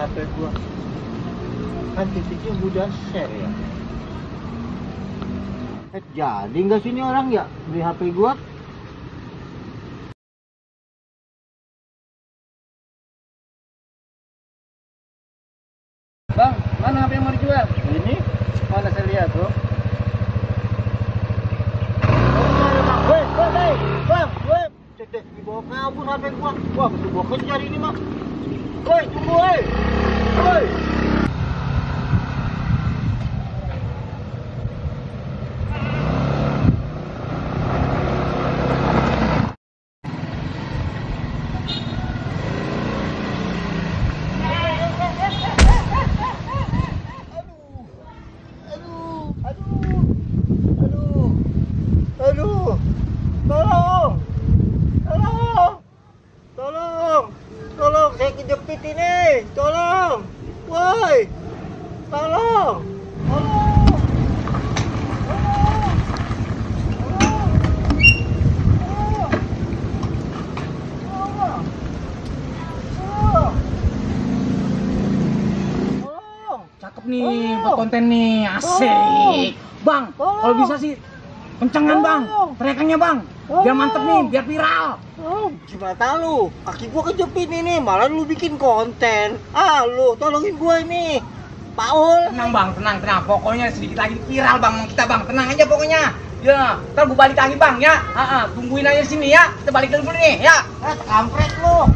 HP gua. Kan titiknya udah share ya. Jadi nggak sini orang ya beli HP gua? Bang, mana HP yang mau dijual? Ini Mana saya lihat tuh? Bang, cetek dibawa kabur HP gua. Wah, mesti gua kejar ini mah. Woi, tunggu woi. Woi. Aduh, tolong, saya kejepit ini, tolong, woi, tolong. Cakep nih, buat konten nih, asik. Bang, kalau bisa sih kencengan bang, teriakannya bang, biar mantep nih, biar viral. Gimana lu? Kaki gua kejepit ini, malah lu bikin konten. Lu tolongin gua ini, Paul. Tenang bang, tenang, pokoknya sedikit lagi viral bang, kita bang, tenang aja pokoknya. Ya, ntar gue balik lagi bang ya, tungguin aja di sini ya, kita balik dulu nih ya. Kampret lu.